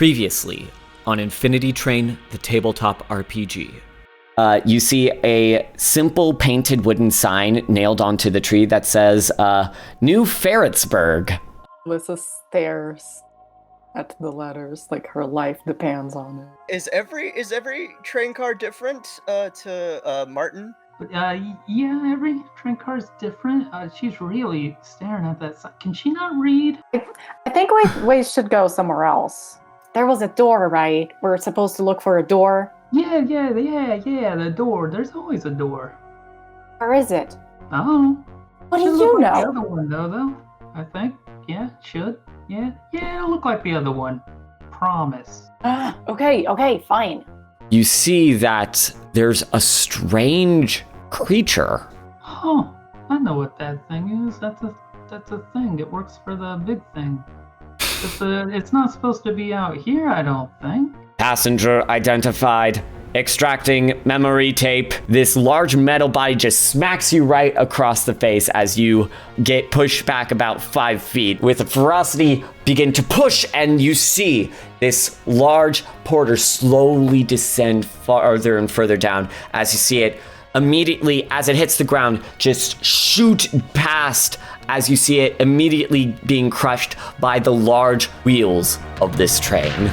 Previously on Infinity Train, the Tabletop RPG. You see a simple painted wooden sign nailed onto the tree that says, New Ferretsburg. Alyssa stares at the letters like her life depends on it. Is every train car different to Martin? Yeah, every train car is different. She's really staring at that sign. Can she not read? I think we should go somewhere else. There was a door, right? We're supposed to look for a door. Yeah, the door. There's always a door. Where is it? Oh. What do Should you look like know? the other one, though, I think. Yeah, should. Yeah, it'll look like the other one. Promise. Okay, fine. You see that there's a strange creature. Huh. I know what that thing is. That's a thing. It works for the big thing. It's not supposed to be out here, I don't think. Passenger identified. Extracting memory tape. This large metal body just smacks you right across the face as you get pushed back about 5 feet. With a ferocity, begin to push, and you see this large porter slowly descend farther and further down as you see it immediately, as it hits the ground, just shoot past as you see it immediately being crushed by the large wheels of this train.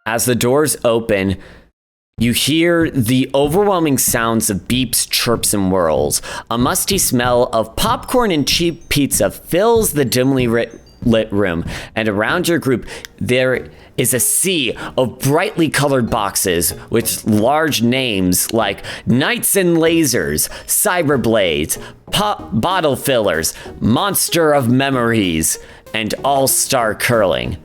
As the doors open, you hear the overwhelming sounds of beeps, chirps, and whirls. A musty smell of popcorn and cheap pizza fills the dimly lit room, and around your group, there is a sea of brightly colored boxes with large names like Knights and Lasers, Cyberblades, Bottle Fillers, Monster of Memories, and All-Star Curling.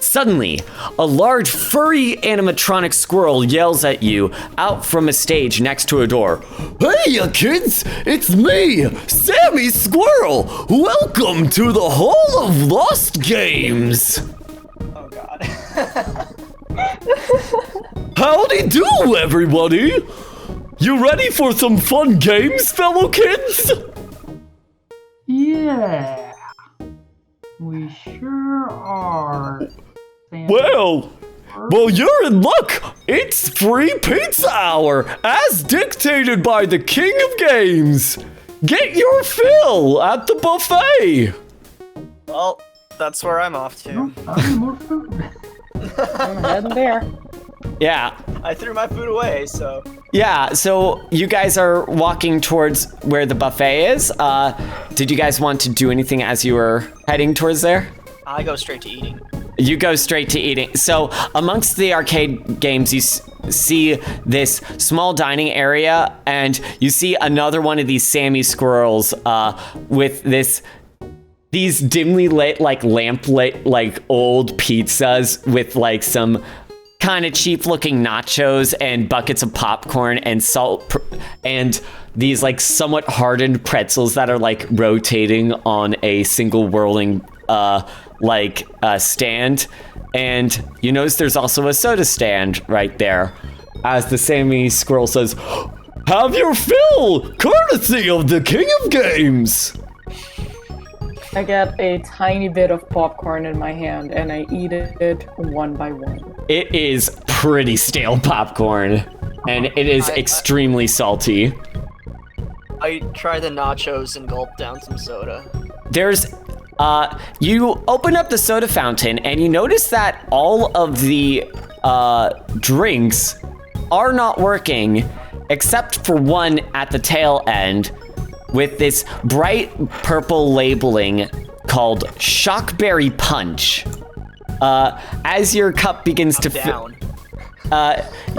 Suddenly, a large furry animatronic squirrel yells at you out from a stage next to a door. Hey, you kids! It's me, Sammy Squirrel! Welcome to the Hall of Lost Games! Oh god. Howdy do, everybody! You ready for some fun games, fellow kids? Yeah. We sure are. Well, you're in luck. It's free pizza hour, as dictated by the King of Games. Get your fill at the buffet. Well, that's where I'm off to. More food. I'm heading there. Yeah. I threw my food away, so... Yeah, so you guys are walking towards where the buffet is. Did you guys want to do anything as you were heading towards there? I go straight to eating. You go straight to eating. So amongst the arcade games, you see this small dining area, and you see another one of these Sammy squirrels with these dimly lit, like lamp lit, like old pizzas with like some kind of cheap looking nachos and buckets of popcorn and salt and these like somewhat hardened pretzels that are like rotating on a single whirling stand. And you notice there's also a soda stand right there as the Sammy squirrel says, have your fill, courtesy of the King of Games. I get a tiny bit of popcorn in my hand and I eat it one by one. It is pretty stale popcorn, and it is extremely salty. I try the nachos and gulp down some soda. You open up the soda fountain, and you notice that all of the drinks are not working, except for one at the tail end, with this bright purple labeling called Shockberry Punch. As your cup begins to fill,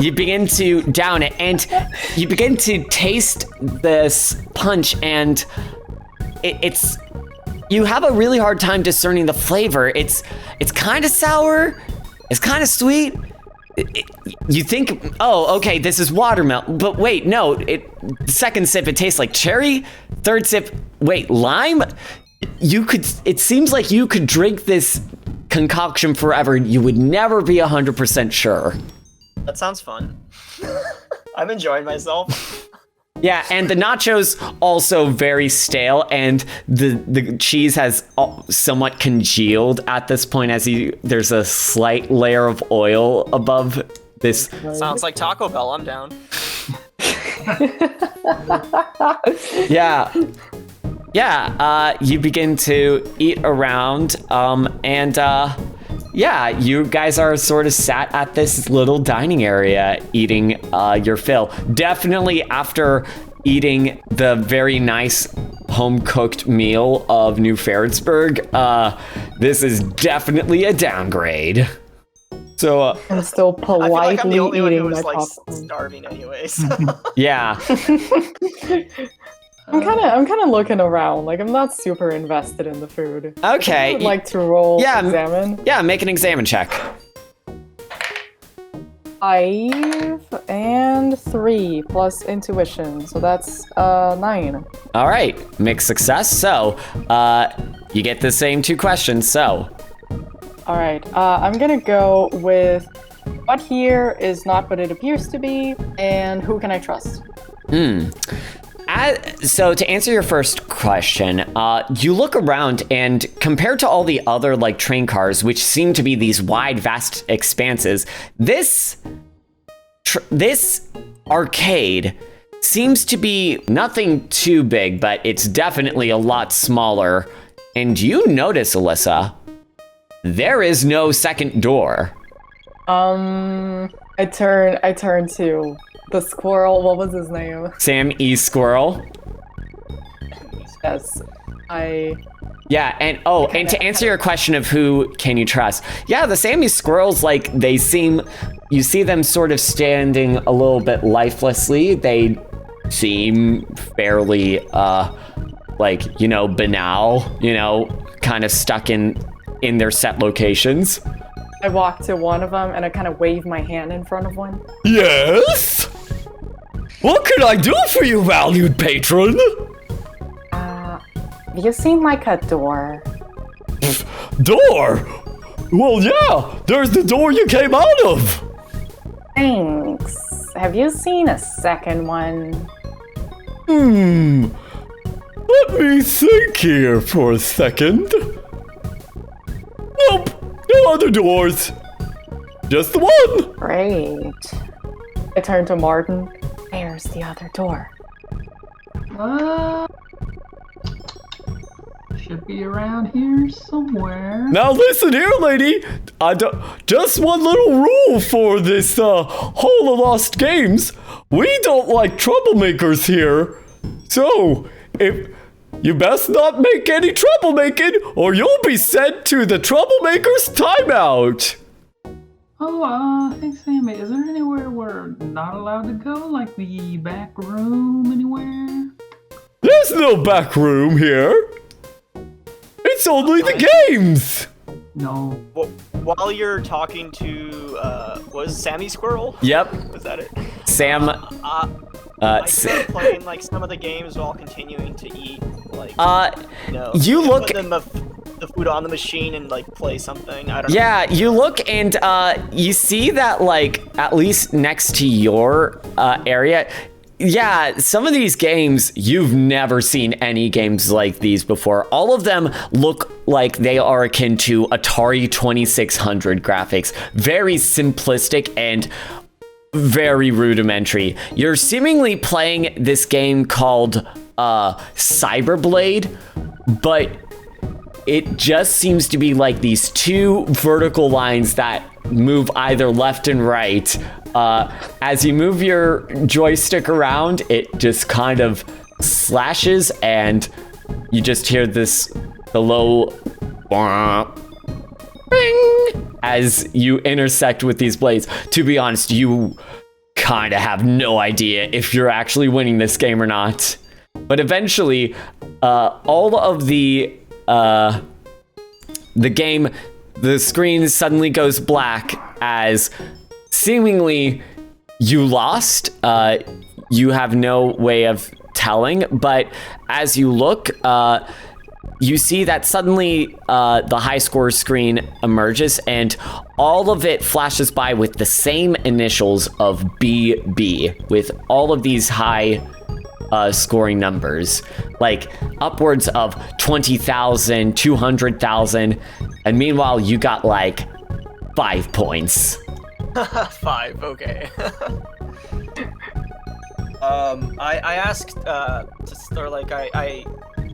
you begin to down it, and you begin to taste this punch, and you have a really hard time discerning the flavor. It's kind of sour, It's kind of sweet. You think, oh, okay, this is watermelon. But wait, no. Second sip, it tastes like cherry. Third sip, wait, lime? It seems like you could drink this concoction forever and you would never be 100% sure. That sounds fun. I'm enjoying myself. Yeah, and the nachos also very stale, and the cheese has somewhat congealed at this point as there's a slight layer of oil above this. Sounds like Taco Bell. I'm down. Yeah. Yeah, you begin to eat around, yeah, you guys are sort of sat at this little dining area eating your fill. Definitely after eating the very nice home-cooked meal of New Ferretsburg, this is definitely a downgrade. So I'm still I feel like I'm politely the only one eating who my was like popcorn. starving anyways. yeah. I'm kind of looking around. Like, I'm not super invested in the food. Okay. I would like to roll Yeah, examine. Yeah, make an examine check. 5 and 3 plus intuition, so that's 9. All right, mixed success. So, you get the same 2 questions. So, All right, I'm gonna go with what here is not what it appears to be, and who can I trust? So to answer your first question, you look around and compared to all the other like train cars, which seem to be these wide, vast expanses, this arcade seems to be nothing too big, but it's definitely a lot smaller. And you notice, Alyssa, there is no second door. I turn to the squirrel. What was his name? Sam E. Squirrel. Yes, Yeah, and to answer your question of who can you trust, yeah, the Sammy Squirrels, like, you see them sort of standing a little bit lifelessly. They seem fairly, banal, kind of stuck in their set locations. I walk to one of them and I kind of wave my hand in front of one. Yes? What can I do for you, valued patron? Have you seen like a door? Door? Well, yeah, there's the door you came out of. Thanks. Have you seen a second one? Let me think here for a second. Nope, no other doors. Just the one. Great. I turn to Martin. Where's the other door? Should be around here somewhere. Now listen here, lady. Just one little rule for this whole of Lost Games. We don't like troublemakers here. So, if you best not make any troublemaking, or you'll be sent to the troublemakers timeout. Oh, hey Sammy, is there anywhere we're not allowed to go? Like the back room anywhere? There's no back room here. It's only the games. No. Well, while you're talking to, was Sammy Squirrel? Yep. Was that it? Sam. I started playing like some of the games while continuing to eat. Like, you look. Put the food on the machine and like play something. I don't know. Yeah, you look and you see that like at least next to your area. Yeah, some of these games, you've never seen any games like these before. All of them look like they are akin to Atari 2600 graphics. Very simplistic and very rudimentary. You're seemingly playing this game called Cyberblade, but it just seems to be like these 2 vertical lines that move either left and right. As you move your joystick around, it just kind of slashes and you just hear the low ring as you intersect with these blades. To be honest, you kind of have no idea if you're actually winning this game or not. But eventually, all of the game the screen suddenly goes black as seemingly you lost. You have no way of telling, but as you look, you see that suddenly the high score screen emerges and all of it flashes by with the same initials of BB, with all of these high scoring numbers, like upwards of 20,000, 200,000, and meanwhile you got like 5 points. 5, okay. I asked, I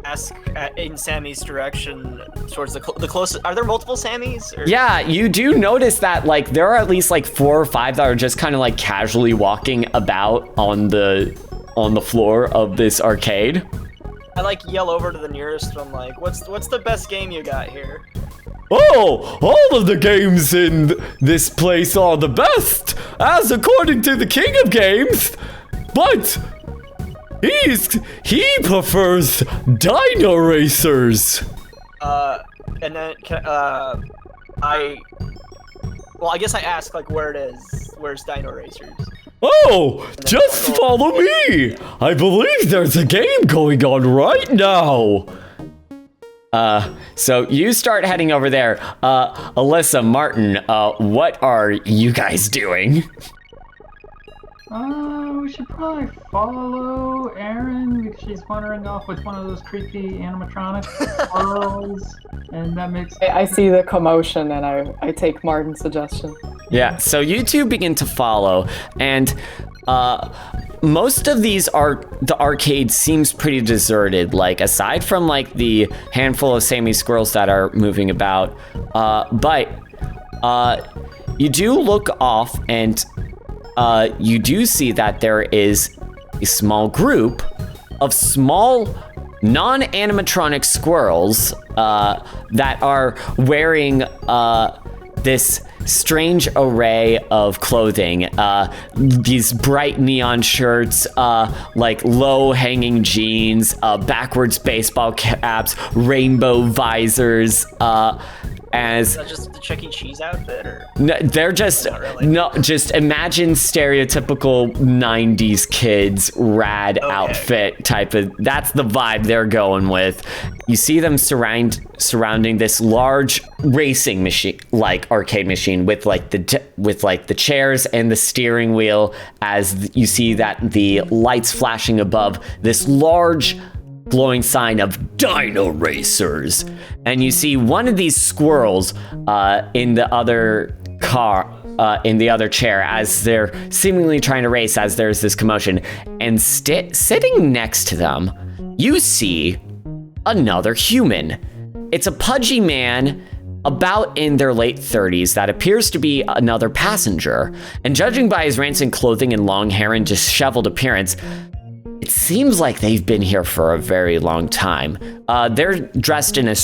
ask in Sammy's direction towards the closest. Are there multiple Sammys? Or? Yeah, you do notice that like there are at least like 4 or 5 that are just kind of like casually walking about on the floor of this arcade. I like yell over to the nearest one, like, what's the best game you got here? Oh, all of the games in this place are the best, as according to the king of games, but he prefers dino racers. And then I guess I asked like where it is. Where's Dino Racers? Oh, just follow me. I believe there's a game going on right now. So you start heading over there. Alyssa, Martin, what are you guys doing? We should probably follow Erin because she's wandering off with one of those creepy animatronic squirrels, and that makes. I see the commotion and I take Martin's suggestion. Yeah, so you two begin to follow, and most of the arcade seems pretty deserted, like aside from like the handful of Sammy squirrels that are moving about, but you do look off and you do see that there is a small group of small non-animatronic squirrels that are wearing this strange array of clothing, these bright neon shirts, like low hanging jeans, backwards baseball caps, rainbow visors, Is that just the Chuck E. Cheese outfit, or? No, they're just really. no. Just imagine stereotypical '90s kids rad outfit type of. That's the vibe they're going with. You see them surrounding this large racing machine, like arcade machine, with like the chairs and the steering wheel. As you see that the lights flashing above this large glowing sign of Dino Racers, and you see one of these squirrels in the other car, in the other chair, as they're seemingly trying to race as there's this commotion, and sitting next to them you see another human. It's a pudgy man about in their late 30s that appears to be another passenger, and judging by his rancid clothing and long hair and disheveled appearance, it seems like they've been here for a very long time. They're dressed in a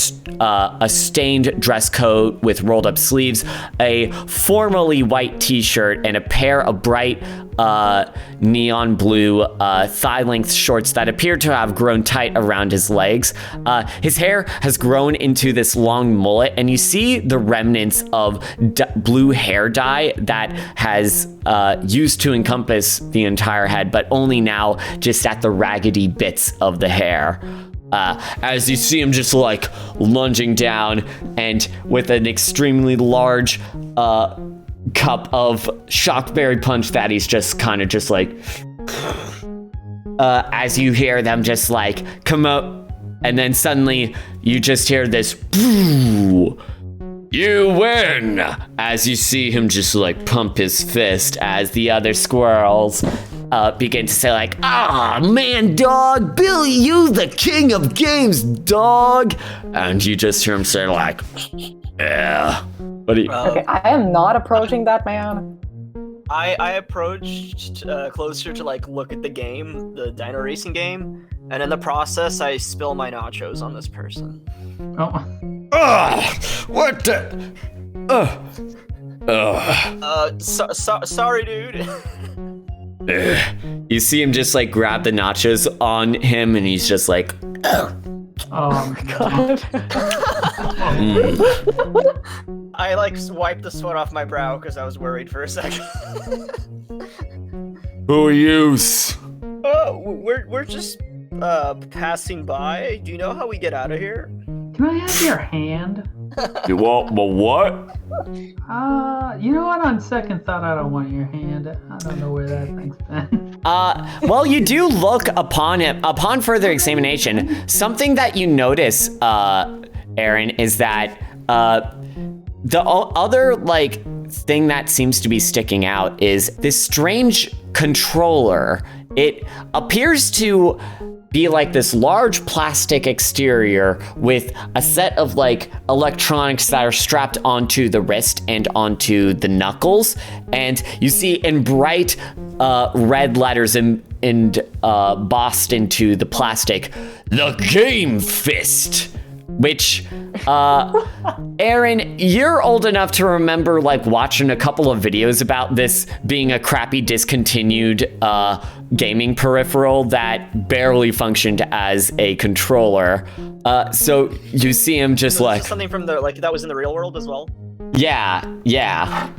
stained dress coat with rolled up sleeves, a formally white t-shirt, and a pair of bright neon blue thigh-length shorts that appear to have grown tight around his legs. His hair has grown into this long mullet, and you see the remnants of blue hair dye that has used to encompass the entire head, but only now just at the raggedy bits of the hair. As you see him just like lunging down and with an extremely large cup of shockberry punch that he's just kind of just like as you hear them just like come up, and then suddenly you just hear this "Boo! You win," as you see him just like pump his fist as the other squirrels begin to say like, "Ah, man, dog, Billy, you the king of games, dog," and you just hear him say like, "Yeah." What do you? Okay, I am not approaching that man. I approached closer to like look at the game, the Dino Racing game, and in the process I spill my nachos on this person. Oh. What the? Sorry, dude. You see him just like grab the nachos on him, and he's just like, Oh my God. I like wiped the sweat off my brow because I was worried for a second. Who are you? Oh, we're just passing by. Do you know how we get out of here? Can I have your hand? You want my what? You know what? On second thought, I don't want your hand. I don't know where that thing's been. Well, you do look upon further examination. Something that you notice, Aaron, is that the other like thing that seems to be sticking out is this strange controller. It appears to be like this large plastic exterior with a set of like electronics that are strapped onto the wrist and onto the knuckles. And you see in bright red letters embossed into the plastic, the Game Fist. Which, Aaron, you're old enough to remember like watching a couple of videos about this being a crappy discontinued gaming peripheral that barely functioned as a controller. So you see him just So this like is something from the that was in the real world as well. yeah.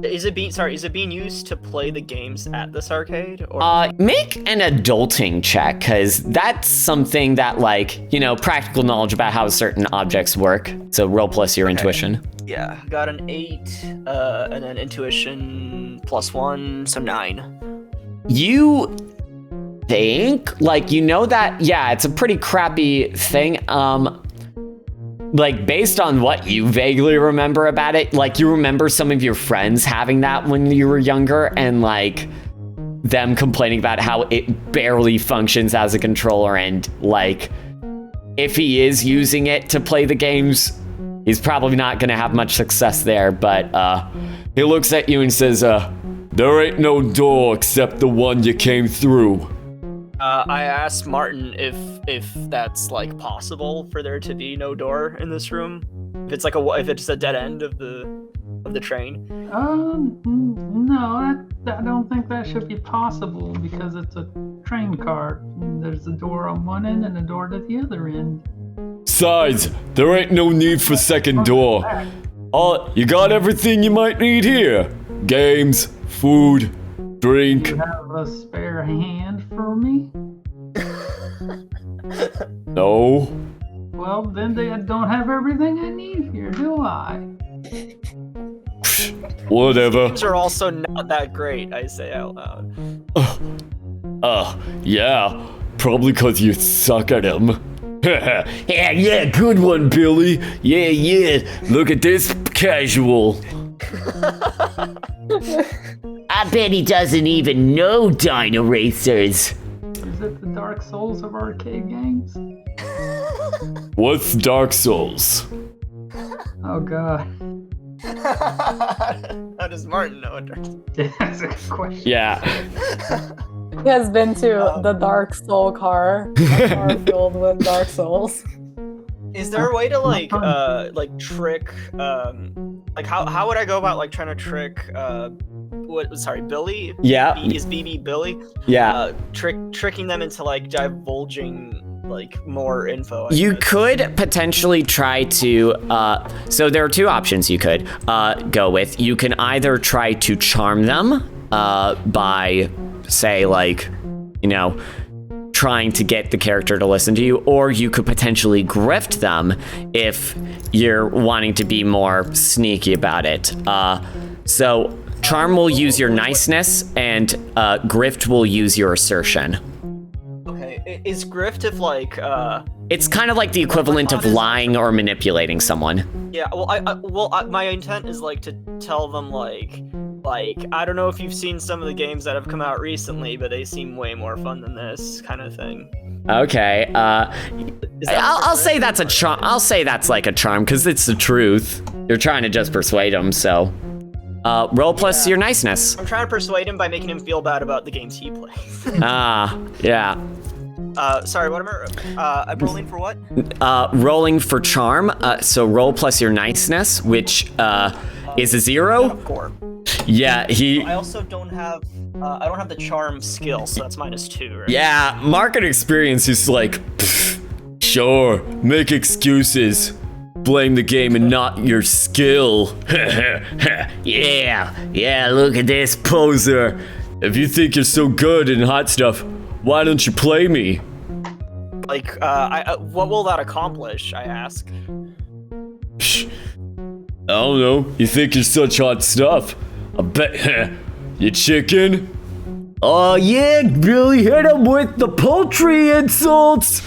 Is it being used to play the games at this arcade? Or Make an adulting check, because that's something that, like, you know, practical knowledge about how certain objects work. So roll plus your intuition. yeah, got an 8, and then intuition +1, so 9. You think, like, you know that, yeah, it's a pretty crappy thing. Like, based on what you vaguely remember about it, like, you remember some of your friends having that when you were younger and, like, them complaining about how it barely functions as a controller and, like, if he is using it to play the games, he's probably not going to have much success there, but, he looks at you and says, there ain't no door except the one you came through. I asked Martin if that's like possible for there to be no door in this room. If it's like if it's a dead end of the train. No, I don't think that should be possible because it's a train car. There's a door on one end and a door to the other end. Besides, there ain't no need for second door. You got everything you might need here. Games, food, drink. You have a spare hand for me? No. Well, then they don't have everything I need here, do I? Whatever. Games are also not that great, I say out loud. Yeah. Probably because you suck at them. yeah, good one, Billy. Yeah. Look at this casual. I bet he doesn't even know Dino Racers. Is it the Dark Souls of arcade games? What's Dark Souls? Oh god. How does Martin know what Dark Souls? That's a good question. Yeah. He has been to the Dark Soul car filled with Dark Souls. Is there a way to like trick like how would I go about like trying to trick Billy? Yeah. Is BB Billy? Yeah. Tricking them into like divulging like more info. You could potentially try to, so there are two options you could go with. You can either try to charm them by, say, like, you know, trying to get the character to listen to you, or you could potentially grift them if you're wanting to be more sneaky about it. So charm will use your niceness, and grift will use your assertion. Okay, is grift if like It's kind of like the equivalent of lying or manipulating someone. Yeah, well, my intent is like to tell them like I don't know if you've seen some of the games that have come out recently, but they seem way more fun than this kind of thing. Okay, I'll say that's a charm. I'll say that's like a charm because it's the truth. You're trying to just persuade them, so roll plus your niceness. I'm trying to persuade him by making him feel bad about the games he plays. Yeah. Sorry, what am I'm rolling for what? Rolling for charm. So roll plus your niceness, which is a 0. 4. Yeah, I also don't have I don't have the charm skill, so that's -2, right? Yeah, market experience is like, sure, make excuses. blame the game and not your skill. Yeah, look at this poser. If you think you're so good in hot stuff, why don't you play me? Like, what will that accomplish, I ask? Psh, I don't know. You think you're such hot stuff. I bet you chicken? Oh yeah, Billy, hit him with the poultry insults.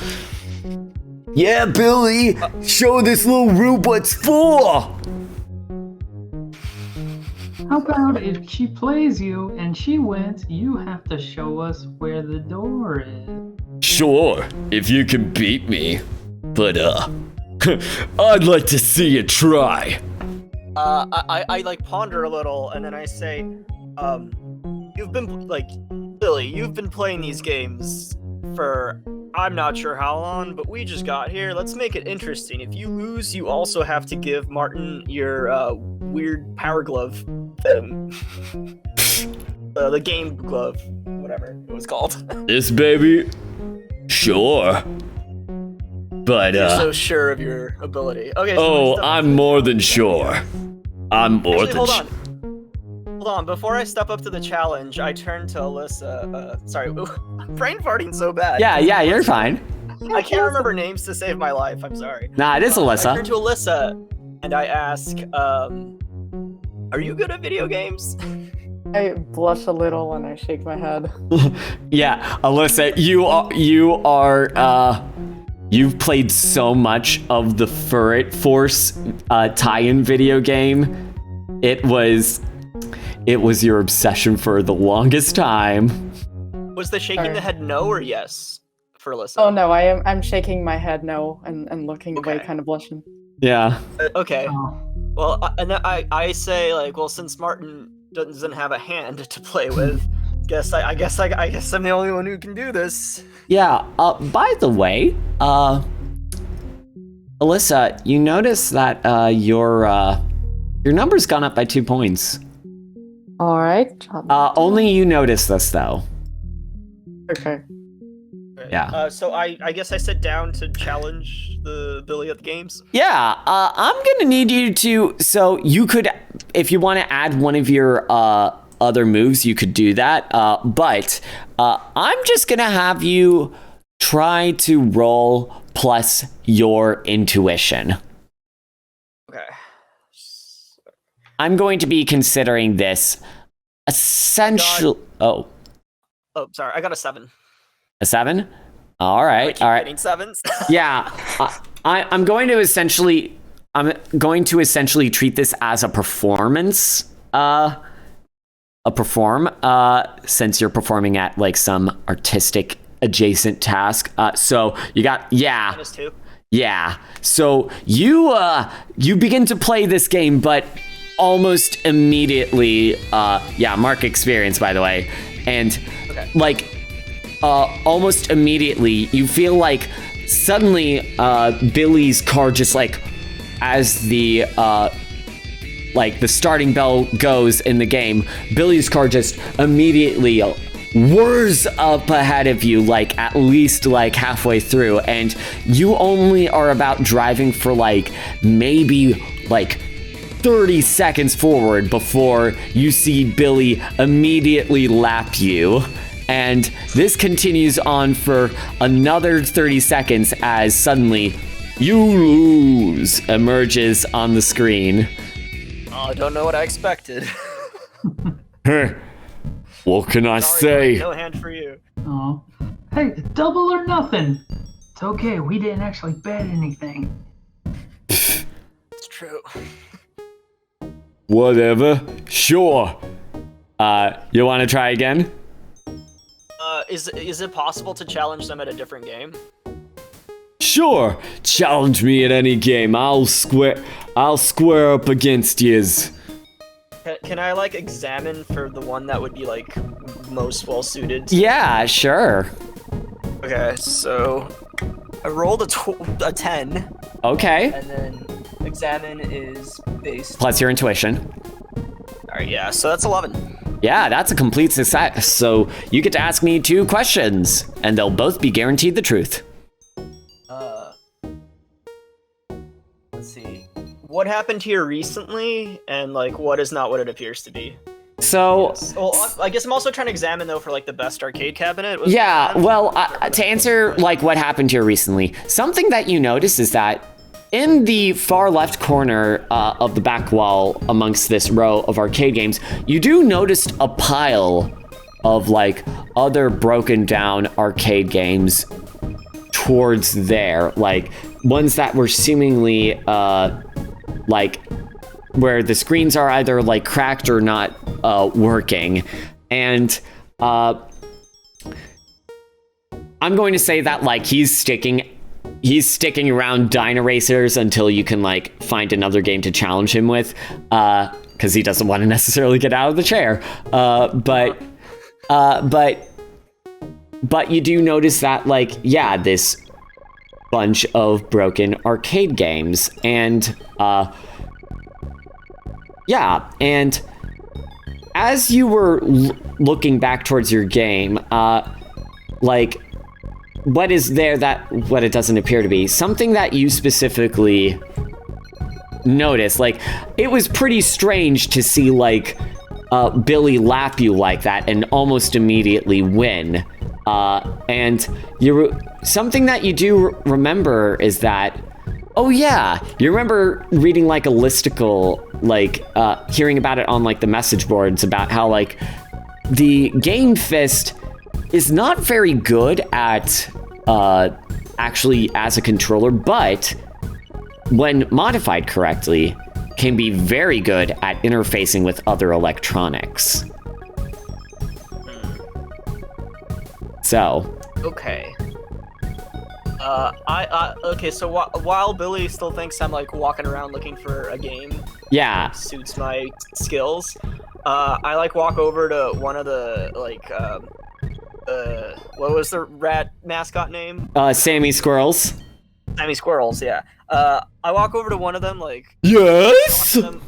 Yeah, Billy, show this little rube what's for. How about if she plays you and she wins, you have to show us where the door is. Sure, if you can beat me. But, I'd like to see you try. I like ponder a little, and then I say, you've been, like, Billy, you've been playing these games for I'm not sure how long, but we just got here. Let's make it interesting. If you lose, you also have to give Martin your, weird power glove thing. The game glove, whatever it was called. This baby? Sure. But, You're so sure of your ability. Okay. So oh, I'm more than sure. I'm more than sure. Hold on, before I step up to the challenge, I turn to Alyssa. Sorry, I'm brain farting so bad. Yeah, you're fine. I can't remember names to save my life, I'm sorry. Nah, it is Alyssa. I turn to Alyssa, and I ask, are you good at video games? I blush a little and I shake my head. Yeah, Alyssa, you've played so much of the Furret Force tie-in video game. It was your obsession for the longest time. Was the shaking the head no or yes for Alyssa? Oh no, I'm shaking my head no and looking away, kind of blushing. Yeah. Okay. Oh. Well, and then I say like, well, since Martin doesn't have a hand to play with, I guess I'm the only one who can do this. Yeah. By the way, Alyssa, you notice that your number's gone up by 2 points. All right. Only you notice this though. Okay. Yeah. So I guess I sit down to challenge the Billy at the games. Yeah. I'm gonna need you to. So you could, if you want to add one of your other moves, you could do that. But I'm just gonna have you try to roll plus your intuition. Okay. I'm going to be considering this essential. Oh, sorry. I got a 7. a 7? All right. Getting 7s. Yeah. I'm going to essentially treat this as a performance. Since you're performing at like some artistic adjacent task. So you got -2. Yeah. So you begin to play this game, but almost immediately, mark experience, by the way. And almost immediately you feel like suddenly Billy's car just like, as the starting bell goes in the game, Billy's car just immediately whirs up ahead of you, like at least like halfway through, and you only are about driving for like maybe like 30 seconds forward before you see Billy immediately lap you. And this continues on for another 30 seconds as suddenly "You lose" emerges on the screen. Oh, I don't know what I expected. What can I say? No hand for you. Oh. Hey, double or nothing. It's okay, we didn't actually bet anything. It's true. Whatever. Sure. You want to try again? Is it possible to challenge them at a different game? Sure. Challenge me at any game. I'll square up against yous. Can I like examine for the one that would be like most well suited? Yeah, sure. Okay, so I rolled a 10. Okay. And then examine is based Plus your intuition. Alright, yeah, so that's 11. Yeah, that's a complete success. So you get to ask me 2 questions, and they'll both be guaranteed the truth. Let's see. what happened here recently, and like what is not what it appears to be. So, Well, I guess I'm also trying to examine though for like the best arcade cabinet. yeah, well, to answer like what happened here recently, something that you notice is that in the far left corner of the back wall amongst this row of arcade games, you do notice a pile of like other broken down arcade games towards there, like ones that were seemingly like where the screens are either like cracked or not working. And I'm going to say that like he's sticking around Dino Racers until you can like find another game to challenge him with, because he doesn't want to necessarily get out of the chair. But you do notice that like, yeah, this bunch of broken arcade games, and yeah, and as you were looking back towards your game, like, what is there that what it doesn't appear to be? Something that you specifically noticed, like, it was pretty strange to see, like, Billy lap you like that and almost immediately win. And something that you do remember is that, oh yeah, you remember reading like a listicle, like hearing about it on like the message boards about how like the Game Fist is not very good at actually as a controller, but when modified correctly, can be very good at interfacing with other electronics. So. Okay. Okay, so while Billy still thinks I'm like walking around looking for a game, Yeah. suits my skills, I like walk over to one of the like, what was the rat mascot name? Sammy Squirrels. Sammy Squirrels, yeah. I walk over to one of them, like, Yes! talk to them.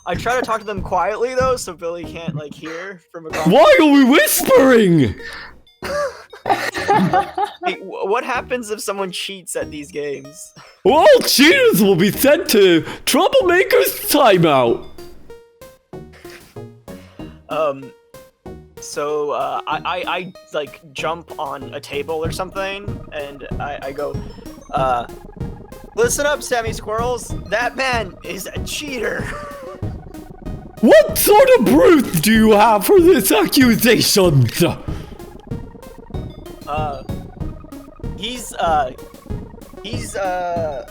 I try to talk to them quietly though, so Billy can't like hear from across. Why are we whispering? Hey, what happens if someone cheats at these games? All cheaters will be sent to Troublemakers Timeout. So I like jump on a table or something, and I go, listen up, Sammy Squirrels. That man is a cheater. What sort of proof do you have for this accusation? He's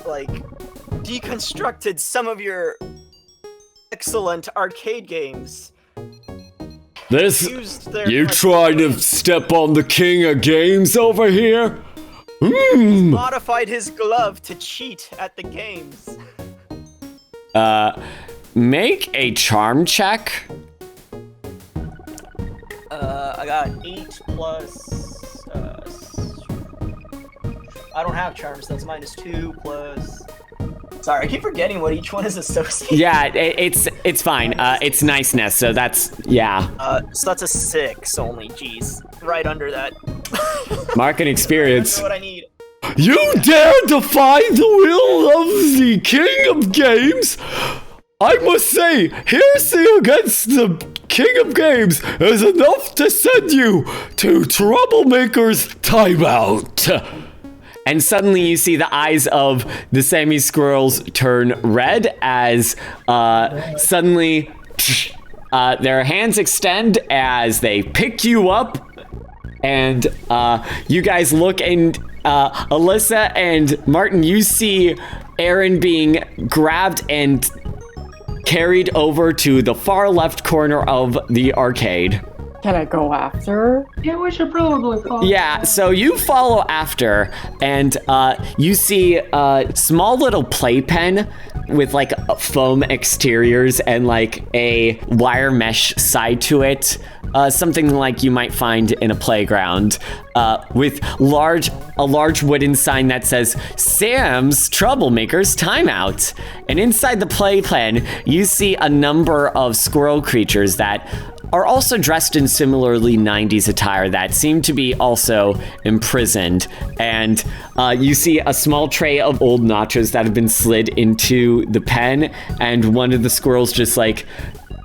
like deconstructed some of your excellent arcade games. You trying to step on the king of games over here? Modified his glove to cheat at the games. Make a charm check. I got 8 plus. I don't have charms. That's -2 plus. Sorry, I keep forgetting what each one is associated. Yeah, it's fine. It's niceness, so that's yeah. So that's a 6 only. Jeez, right under that. Market experience. That's what I need. You dare defy the will of the king of games? I must say, heresy against the king of games is enough to send you to Troublemakers Timeout. And suddenly you see the eyes of the Sammy Squirrels turn red as suddenly their hands extend as they pick you up. And you guys look, and Alyssa and Martin, you see Aaron being grabbed and carried over to the far left corner of the arcade. Can I go after? Yeah, we should probably follow. Yeah, so you follow after, and you see a small little playpen with like foam exteriors and like a wire mesh side to it. Something like you might find in a playground, with a large wooden sign that says Sam's Troublemakers Timeout. And inside the playpen, you see a number of squirrel creatures that are also dressed in similarly 90s attire that seem to be also imprisoned. And you see a small tray of old nachos that have been slid into the pen, and one of the squirrels just like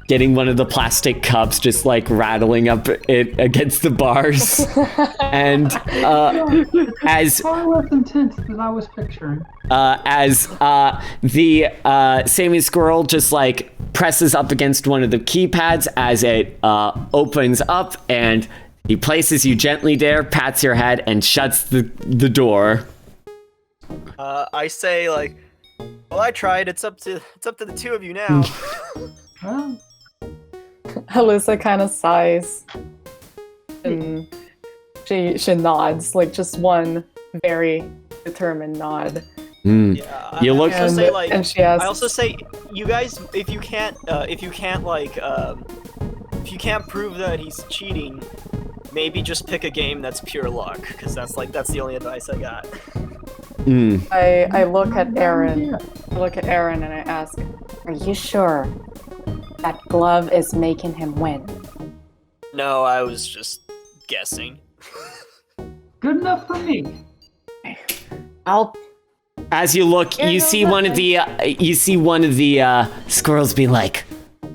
getting one of the plastic cups, just like rattling up it against the bars. And It's far less intense than I was picturing. as the Sammy squirrel just like presses up against one of the keypads as it opens up, and he places you gently there, pats your head, and shuts the door. I say like, well, I tried. It's up to the two of you now. Well, Alyssa kind of sighs, and she nods, like just one very determined nod. Yeah, You look- I also say like, and she asks, I also say, you guys, if you can't prove that he's cheating, maybe just pick a game that's pure luck, because that's the only advice I got. I look at Aaron. I look at Aaron and I ask, "Are you sure that glove is making him win?" No, I was just guessing. good enough for me. I'll. As you look, you see one of the squirrels be like,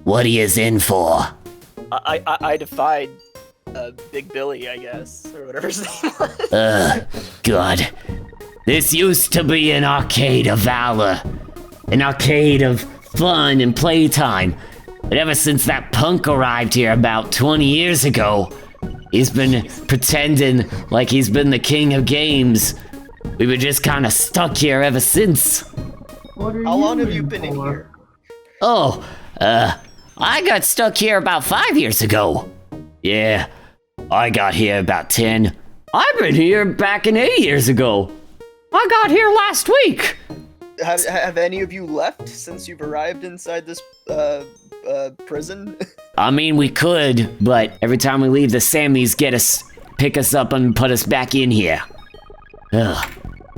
"What are you in for?" I defied Big Billy, I guess, or whatever his name was. God. This used to be an arcade of valor. An arcade of fun and playtime. But ever since that punk arrived here about 20 years ago, he's been pretending like he's been the king of games. We were just kind of stuck here ever since. What are How long have you in been in for? here? Oh, I got stuck here about 5 years ago. Yeah, I got here about 10. I've been here back in 8 years ago. I got here last week. Have any of you left since you've arrived inside this prison? I mean, we could, but every time we leave, the Sammies pick us up and put us back in here. Ugh,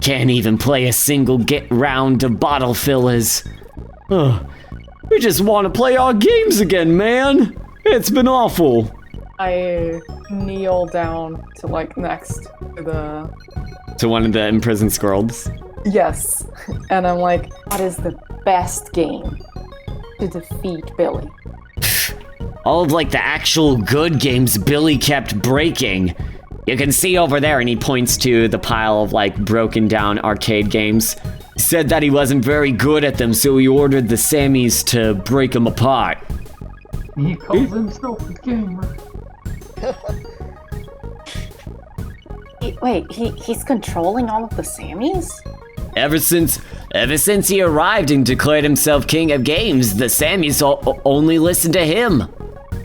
can't even play a single round of bottle fillers. Ugh, we just want to play our games again, man. It's been awful. I kneel down to like next to the. To one of the imprisoned squirrels. Yes, and I'm like, what is the best game to defeat Billy? All of like the actual good games Billy kept breaking. You can see over there, and he points to the pile of like broken down arcade games. He said that he wasn't very good at them, so he ordered the Sammies to break them apart. He calls himself a gamer. Wait, he's controlling all of the Sammies? Ever since he arrived and declared himself king of games, the Sammies only listened to him.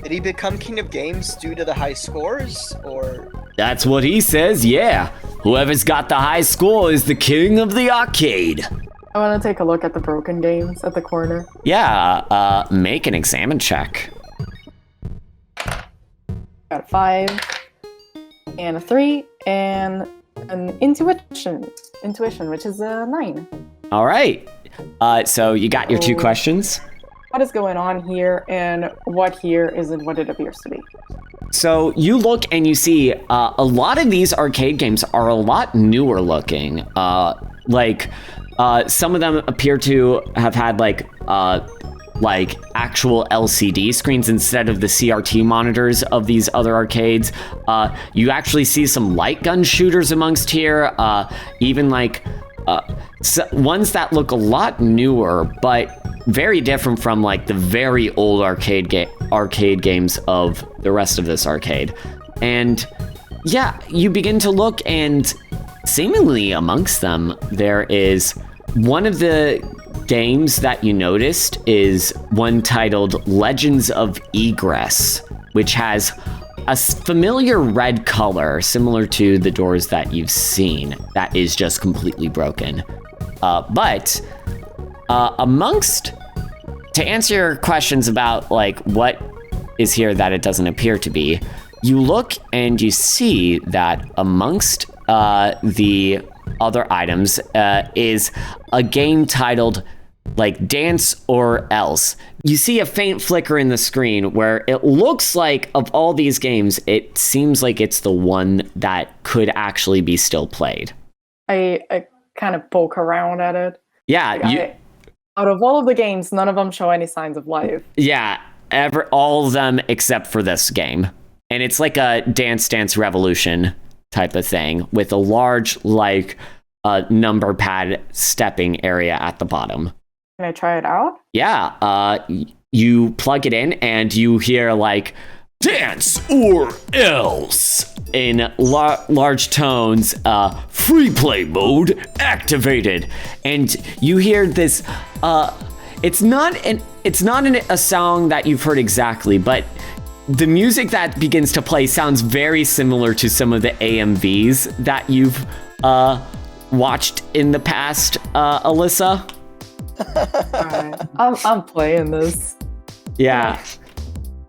Did he become king of games due to the high scores, or? That's what he says, yeah. Whoever's got the high score is the king of the arcade. I want to take a look at the broken games at the corner. Yeah, make an examine check. Got a 5, and a 3, and an intuition, which is a 9. All right. So you got your 2 questions. What is going on here, and what here isn't what it appears to be? So you look and you see a lot of these arcade games are a lot newer looking. Some of them appear to have had like actual LCD screens instead of the CRT monitors of these other arcades. You actually see some light gun shooters amongst here, even like ones that look a lot newer, but very different from like the very old arcade games of the rest of this arcade. And yeah, you begin to look, and seemingly amongst them, there is one of the games that you noticed is one titled Legends of Egress, which has a familiar red color similar to the doors that you've seen that is just completely broken. To answer your questions about like what is here that it doesn't appear to be, you look and you see that amongst the other items is a game titled like dance or else. You see a faint flicker in the screen where it looks like of all these games, it seems like it's the one that could actually be still played. I kind of poke around at it. Yeah, Out of all of the games, none of them show any signs of life. yeah, all of them except for this game. And it's like a Dance Dance Revolution type of thing with a large, like, number pad stepping area at the bottom. Can I try it out? Yeah, you plug it in and you hear, like, dance or else in large tones, free play mode activated. And you hear this, it's not a song that you've heard exactly, but the music that begins to play sounds very similar to some of the AMVs that you've watched in the past, Alyssa. Alright. I'm playing this. Yeah.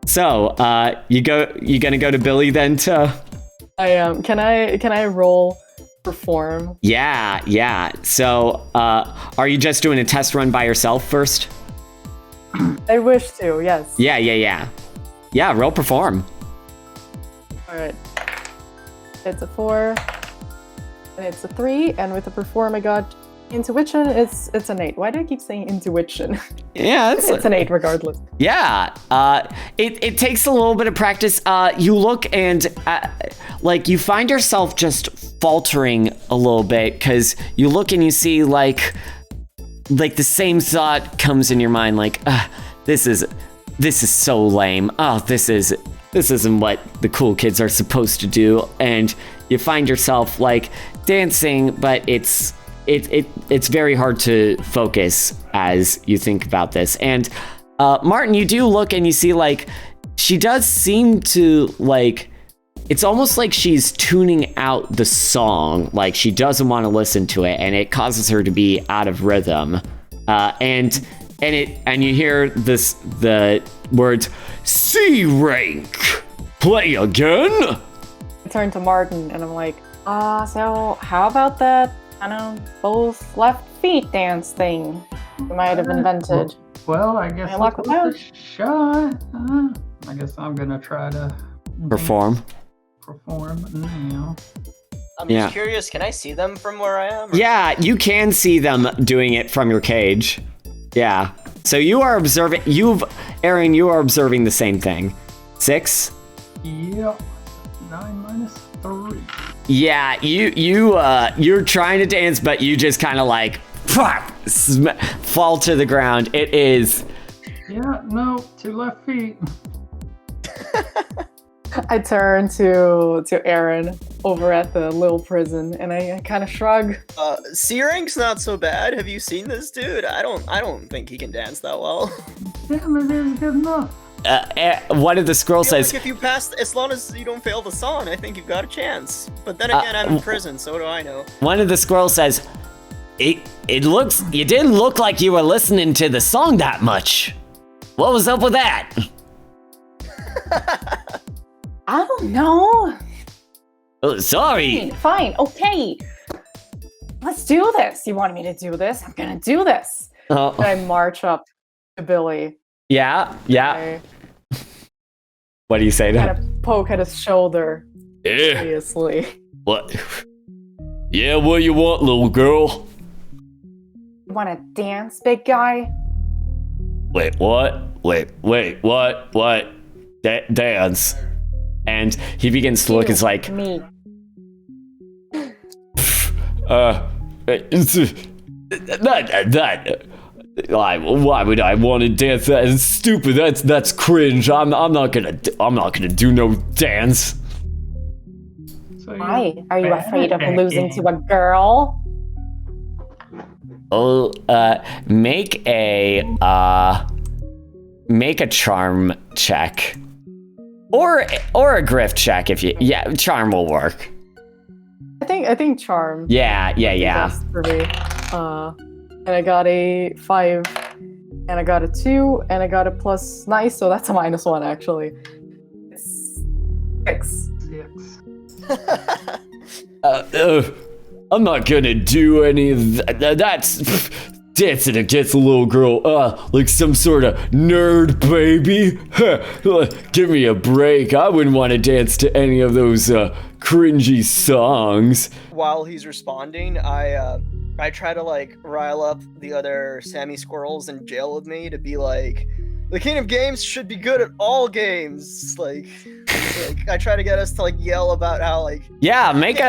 So, you're gonna go to Billy then to... I am. Can I roll perform? Yeah. So, are you just doing a test run by yourself first? I wish to, yes. Yeah. Yeah, roll perform. Alright. It's a 4. And it's a 3. And with the perform I got intuition, it's an 8. Why do I keep saying intuition? Yeah, It's an 8 regardless. Yeah, it takes a little bit of practice. You look and like you find yourself just faltering a little bit because you look and you see like the same thought comes in your mind, like this is so lame. Oh, this isn't what the cool kids are supposed to do, and you find yourself like dancing, but it's very hard to focus as you think about this. And Martin, you do look and you see like she does seem to like, it's almost like she's tuning out the song, like she doesn't want to listen to it, and it causes her to be out of rhythm. And you hear the words C rank, play again. I turn to Martin and I'm like, so how about that both left feet dance thing you might have invented? Well, I guess Any luck with that? shot. I guess I'm gonna try to Perform now. I'm Yeah. just curious, can I see them from where I am? or- Yeah, you can see them doing it from your cage. Yeah. So you are observing. Aaron, you are observing the same thing. 6. Yep. 9 minus 3. Yeah, you're trying to dance, but you just kind of like fall to the ground. It is. Yeah, no, 2 left feet. I turn to Aaron over at the little prison and I kind of shrug. C rank's not so bad. Have you seen this dude? I don't think he can dance that well. Damn, it is good enough. One of the scrolls I feel says, like if you pass, as long as you don't fail the song, I think you've got a chance. But then again, I'm in prison, so what do I know? one of the squirrels says, you didn't look like you were listening to the song that much. What was up with that? I don't know. Oh, sorry. Fine, okay. Let's do this. You wanted me to do this? I'm gonna do this. Oh, And I march up to Billy. yeah. I What do you say to kind him? of poke at his shoulder, Yeah. obviously. What? Yeah, what you want, little girl? You wanna dance, big guy? Wait, what? Wait, what? Dance. And he begins to look, it's like, Me. why would I want to dance? That is stupid. That's cringe. I'm not gonna do no dance. So Why? you're Are you bad afraid of at losing it. to a girl? Oh, make a charm check, or a grift check if you. Yeah, charm will work. I think charm. Yeah. Best for me. And I got a 5, and I got a 2, and I got a plus. Nice, so that's a -1 actually. It's 6. 6. I'm not gonna do any of that. dancing against a little girl, like some sort of nerd baby? Give me a break. I wouldn't want to dance to any of those cringy songs. While he's responding, I try to like rile up the other Sammy squirrels in jail with me to be like, the king of games should be good at all games. Like I try to get us to like yell about how like Make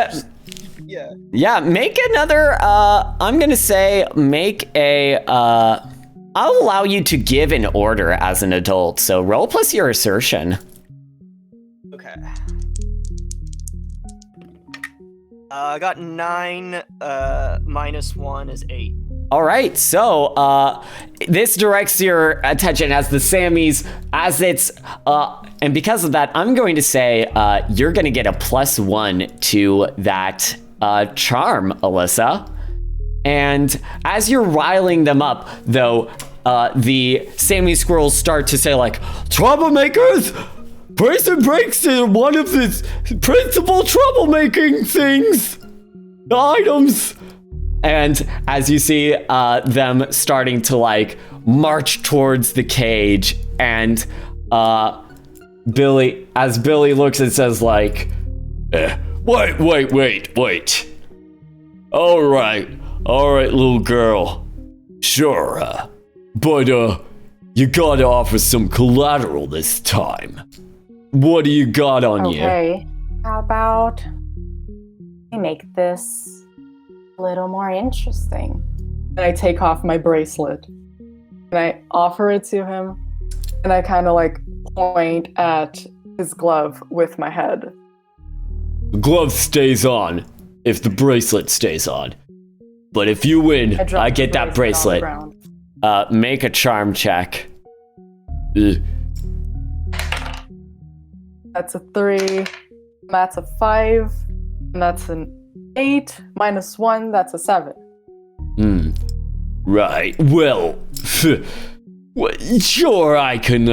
another I'm gonna say make a I'll allow you to give an order as an adult, so roll plus your assertion. Okay. I got 9, minus 1 is 8. All right, so this directs your attention as the Sammys, as it's, and because of that, I'm going to say you're going to get a +1 to that charm, Alyssa. And as you're riling them up, though, the Sammy squirrels start to say like, troublemakers! Bracelet breaks are one of the principal troublemaking items. And as you see them starting to like march towards the cage, and Billy looks and says like, wait. All right, little girl. Sure, but you gotta offer some collateral this time. What do you got on you? Okay, how about we make this a little more interesting? And I take off my bracelet and I offer it to him, and I kind of like point at his glove with my head. The glove stays on if the bracelet stays on. But if you win, I get that bracelet. Make a charm check. That's a 3, that's a 5, and that's an 8, minus 1, that's a 7. Right, well, sure, I can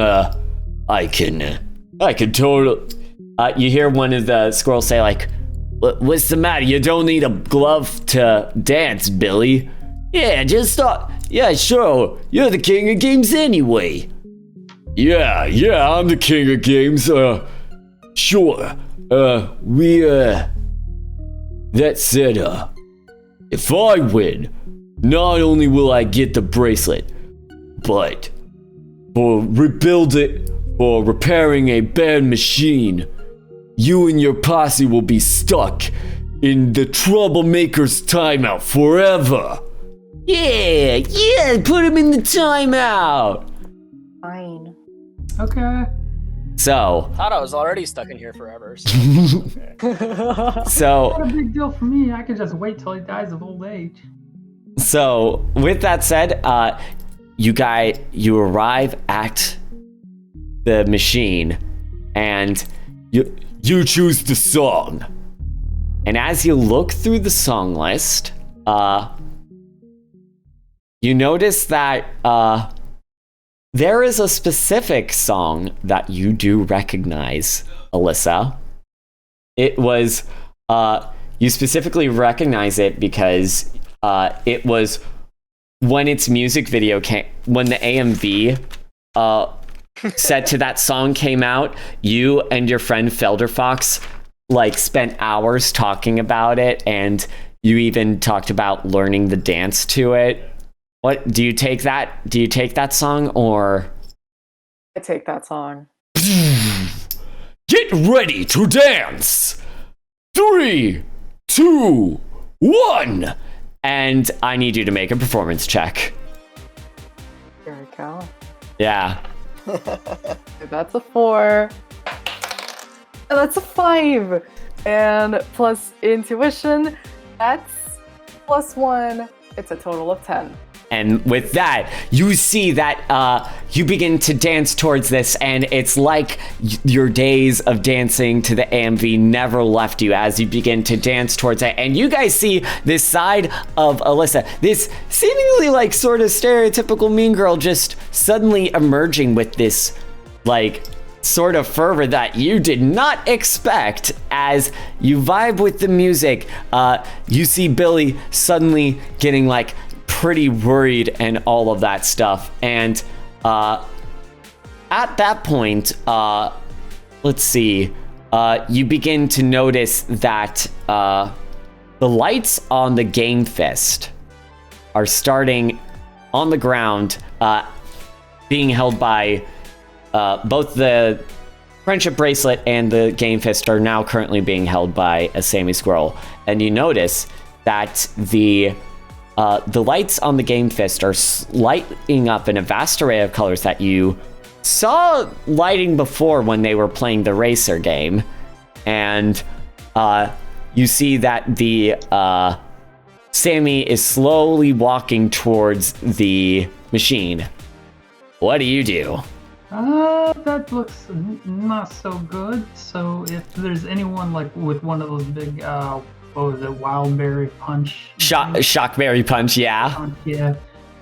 totally, you hear one of the squirrels say like, what's the matter? You don't need a glove to dance, Billy. Yeah, yeah, sure, you're the king of games anyway. Yeah, I'm the king of games, sure, that said, if I win, not only will I get the bracelet, but for repairing a bad machine, you and your posse will be stuck in the troublemaker's timeout forever. Yeah, put him in the timeout. Fine. Okay. So, Thought I was already stuck in here forever. So, Not a big deal for me. I can just wait till he dies of old age. So, with that said, you arrive at the machine, and you choose the song. And as you look through the song list, you notice that there is a specific song that you do recognize, Alyssa. It was, you specifically recognize it because it was when its music video came, when the AMV set to that song came out, you and your friend Felderfox like spent hours talking about it, and you even talked about learning the dance to it. What do you take that? Do you take that song, or? I take that song. Get ready to dance. 3, 2, 1. And I need you to make a performance check. Here we go. Yeah. That's a 4. And that's a 5. And plus intuition, that's +1. It's a total of 10. And with that, you see that you begin to dance towards this, and it's like your days of dancing to the AMV never left you as you begin to dance towards it. And you guys see this side of Alyssa, this seemingly like sort of stereotypical mean girl, just suddenly emerging with this like sort of fervor that you did not expect. As you vibe with the music, you see Billy suddenly getting like pretty worried and all of that stuff. And at that point, let's see, you begin to notice that the lights on the Game Fist are starting on the ground, being held by both the Friendship Bracelet and the Game Fist are now currently being held by a Sammy Squirrel. And you notice that the lights on the Game Fist are lighting up in a vast array of colors that you saw lighting before when they were playing the racer game. And you see that the Sammy is slowly walking towards the machine. What do you do? That looks not so good. So if there's anyone like with one of those big, what was it, Wildberry Punch? Shockberry Punch, yeah. Yeah.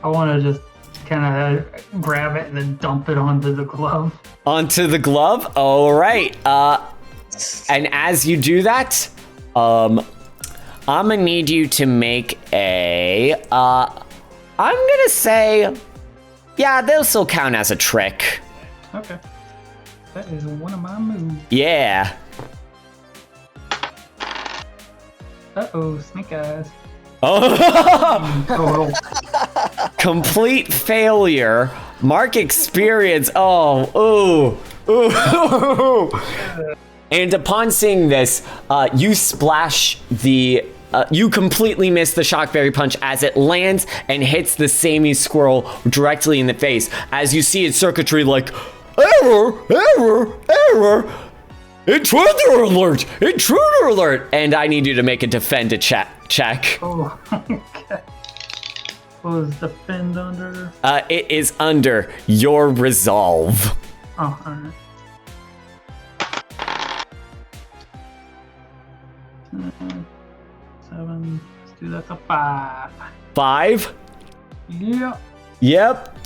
I want to just kind of grab it and then dump it onto the glove. Onto the glove? All right. And as you do that, I'm gonna need you to make a, I'm gonna say, yeah, this will count as a trick. Okay. That is one of my moves. Yeah. Uh-oh, snake eyes. Oh, Total. complete failure. Mark experience. Oh, ooh. And upon seeing this, you splash the, you completely miss the Shockberry Punch as it lands and hits the Sammy Squirrel directly in the face. As you see its circuitry like, error, intruder alert, and I need you to make a defend a check. Oh, okay. What was defend under? It is under your resolve. Oh, alright. 7. Let's do that to 5. 5? Yeah. Yep.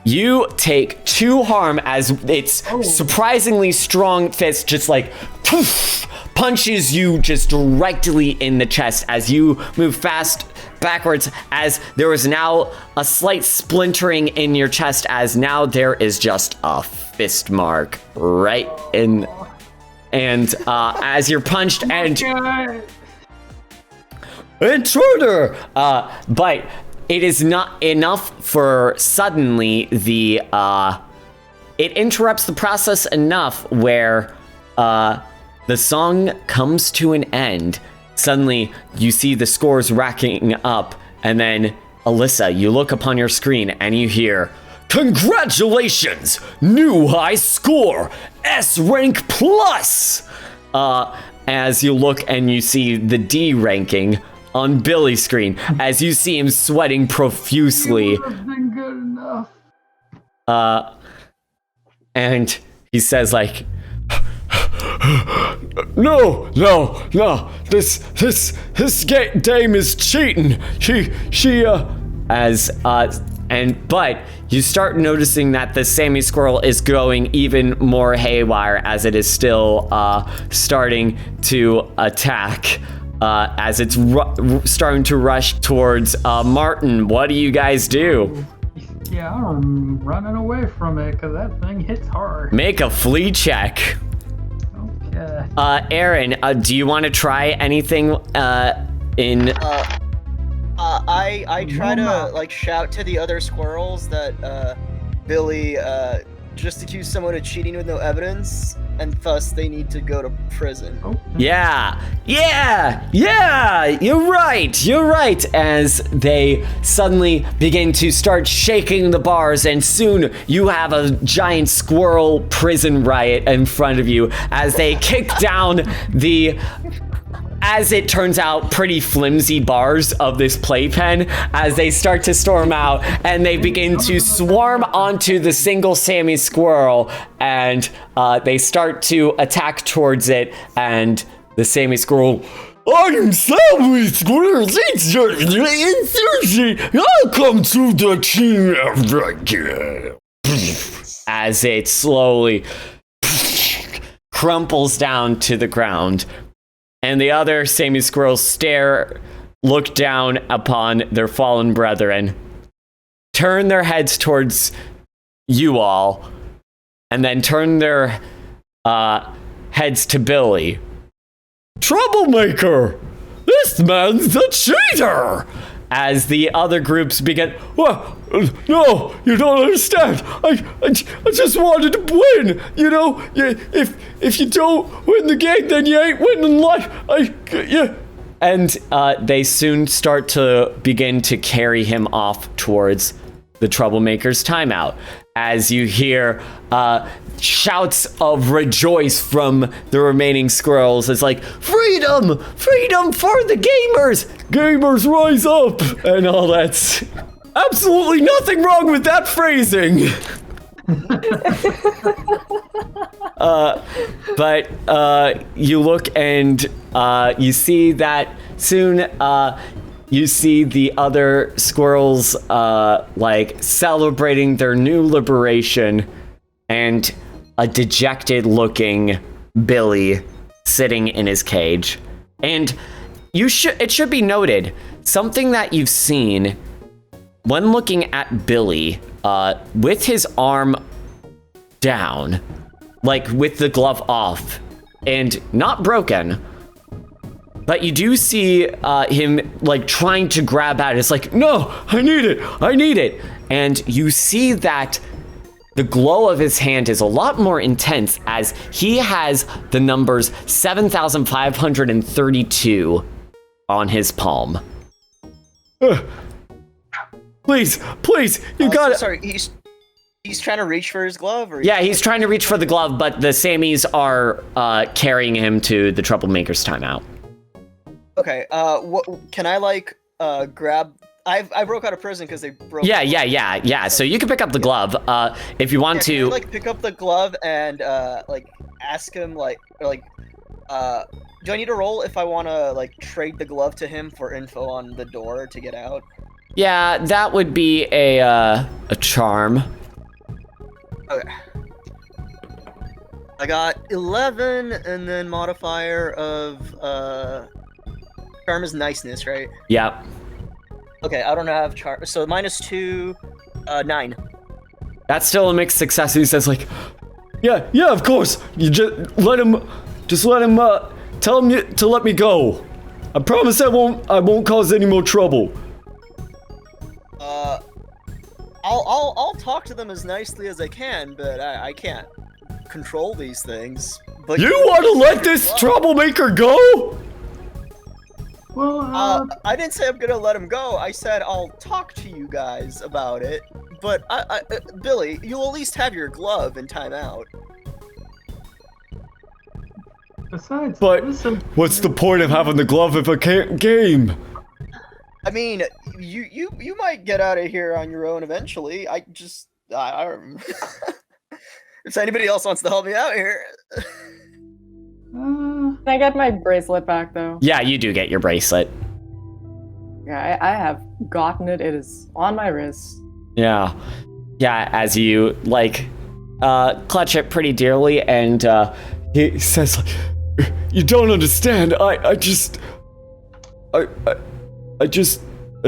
You take 2 harm as its surprisingly strong fist just like poof, punches you just directly in the chest as you move fast backwards, as there was now a slight splintering in your chest, as now there is just a fist mark right in. And as you're punched and intruder, but it is not enough for suddenly the it interrupts the process enough where the song comes to an end. Suddenly you see the scores racking up, and then Alyssa, you look upon your screen and you hear, "Congratulations! New high score! S rank plus!" As you look and you see the D ranking on Billy's screen, as you see him sweating profusely. It would have been good enough. And he says like, No, this dame is cheating. But you start noticing that the Sammy Squirrel is going even more haywire as it is still starting to attack, as it's starting to rush towards Martin. What do you guys do? Yeah, I'm running away from it because that thing hits hard. Make a flee check. Okay. Aaron, do you want to try anything in... I try to like shout to the other squirrels that Billy just accused someone of cheating with no evidence, and thus they need to go to prison. Oh. Yeah, you're right. As they suddenly begin to start shaking the bars, and soon you have a giant squirrel prison riot in front of you as they kick down the, as it turns out, pretty flimsy bars of this playpen, as they start to storm out and they begin to swarm onto the single Sammy Squirrel, and they start to attack towards it, and the Sammy Squirrel, "I'm Sammy Squirrel, it's Thursday, welcome to the team," as it slowly crumples down to the ground. And the other Sammy Squirrels stare look down upon their fallen brethren, turn their heads towards you all, and then turn their heads to Billy. Troublemaker! This man's a cheater! As the other groups begin, well, no, you don't understand. I just wanted to win. You know, if you don't win the game, then you ain't winning life. And they soon start to begin to carry him off towards the Troublemaker's timeout. As you hear shouts of rejoice from the remaining squirrels. It's like, freedom! Freedom for the gamers! Gamers rise up! And all that's absolutely nothing wrong with that phrasing. But you look and you see that soon you see the other squirrels like celebrating their new liberation, and a dejected looking Billy sitting in his cage. And it should be noted, something that you've seen when looking at Billy with his arm down, like with the glove off and not broken, but you do see him like trying to grab at it. It's like, no, I need it. And you see that the glow of his hand is a lot more intense as he has the numbers 7,532 on his palm. Please, you got it. Sorry, he's trying to reach for his glove? Or Yeah, he's trying to reach for the glove, but the Sammies are carrying him to the Troublemaker's timeout. Okay, what can I like grab? I broke out of prison because they broke. Yeah. So you can pick up the glove if you want to. Can I, like, pick up the glove and like ask him do I need to roll if I want to like trade the glove to him for info on the door to get out? Yeah, that would be a charm. Okay. I got 11 and then modifier of charm is niceness, right? Yep. Okay, I don't have charm, so -2, 9. That's still a mixed success. He says like, yeah, of course. You just let him tell him to let me go. I promise I won't cause any more trouble. I'll talk to them as nicely as I can, but I can't control these things. But You want to let this troublemaker go? Well, I didn't say I'm gonna let him go. I said I'll talk to you guys about it. But Billy, you'll at least have your glove in timeout. besides, But listen, what's the point of having the glove if I can't game? I mean, you might get out of here on your own eventually. I if anybody else wants to help me out here. Can I get my bracelet back, though? Yeah, you do get your bracelet. Yeah, I have gotten it. It is on my wrist. Yeah, as you like clutch it pretty dearly, and he says like, you don't understand. I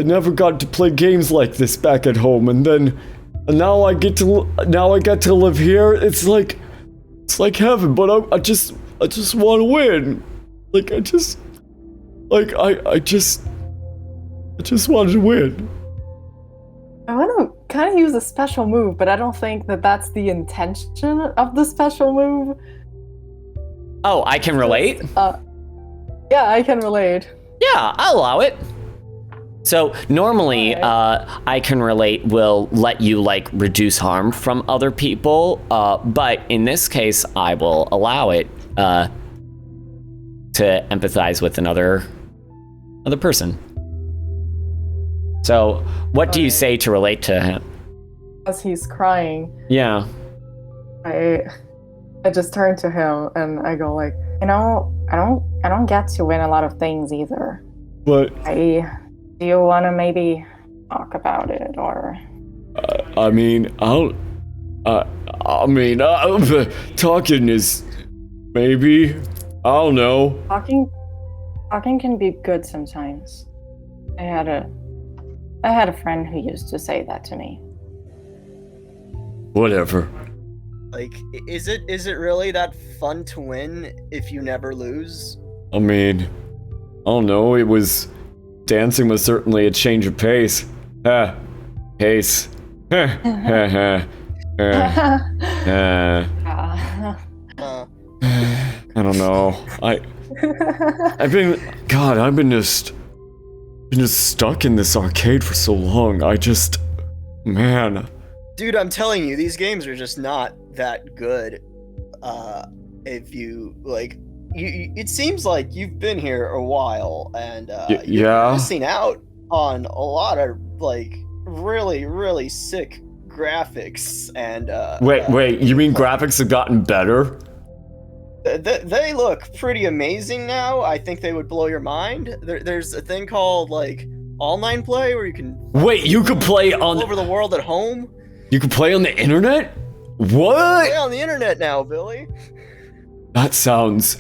never got to play games like this back at home, and now I get to live here. It's like heaven, but I just want to win. I just wanted to win. I want to kind of use a special move, but I don't think that that's the intention of the special move. Oh, I can relate? Yeah, I can relate. Yeah, I'll allow it. So normally, I can relate will let you reduce harm from other people, but in this case, I will allow it to empathize with another person. So, what do you say to relate to him? As he's crying, Yeah. I just turn to him and I go like, I don't get to win a lot of things either. But Do you want to maybe talk about it, or? talking is maybe, I don't know. Talking can be good sometimes. I had a friend who used to say that to me. Whatever. Like, is it really that fun to win if you never lose? I mean, I don't know. Dancing was certainly a change of pace. Pace. I don't know. I've been just stuck in this arcade for so long. Man. Dude, I'm telling you, these games are just not that good. If you like, it seems like you've been here a while, and you're missing out on a lot of like really, really sick graphics. And wait, you mean graphics have gotten better? They look pretty amazing now. I think they would blow your mind. There's a thing called like online play where you can you could play all over the world at home. You can play on the internet? What? Play on the internet now, Billy. That sounds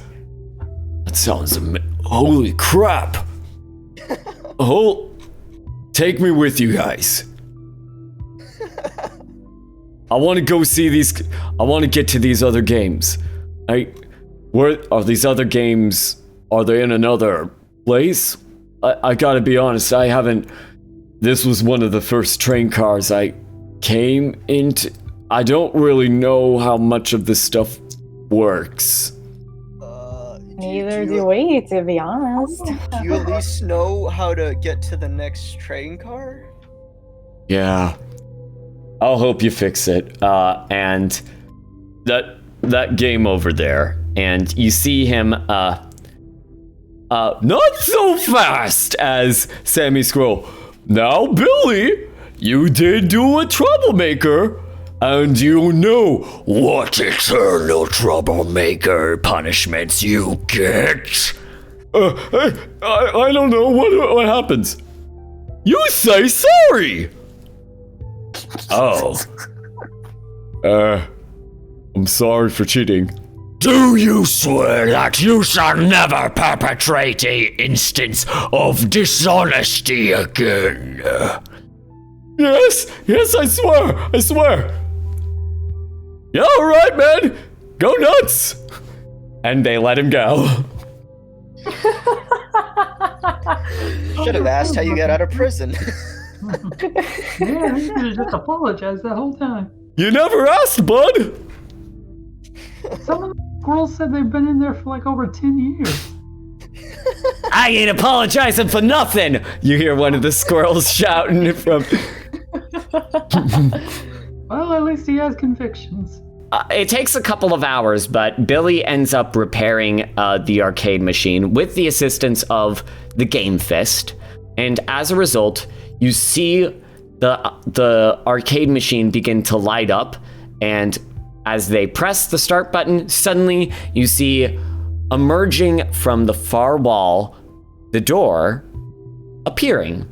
holy crap. Take me with you guys. I want to go see these. I want to get to these other games. Where are these other games? Are they in another place? I gotta be honest, I haven't. This was one of the first train cars I came into. I don't really know how much of this stuff works. Neither do we, to be honest. Do you at least know how to get to the next train car? Yeah. I'll help you fix it. And that game over there. And you see him, not so fast as Sammy Squirrel. Now, Billy, you did do a troublemaker. And you know what eternal troublemaker punishments you get. I don't know what happens. You say sorry. Oh. I'm sorry for cheating. Do you swear that you shall never perpetrate an instance of dishonesty again? Yes, I swear. Yeah, all right, man. Go nuts. And they let him go. Should have asked how you got out of prison. Yeah, you could have just apologized that whole time. You never asked, bud. Some of the squirrels said they've been in there for like over 10 years. I ain't apologizing for nothing. You hear one of the squirrels shouting from... Well, at least he has convictions. It takes a couple of hours, but Billy ends up repairing the arcade machine with the assistance of the Game Fist. And as a result, you see the arcade machine begin to light up. And as they press the start button, suddenly you see emerging from the far wall, the door appearing.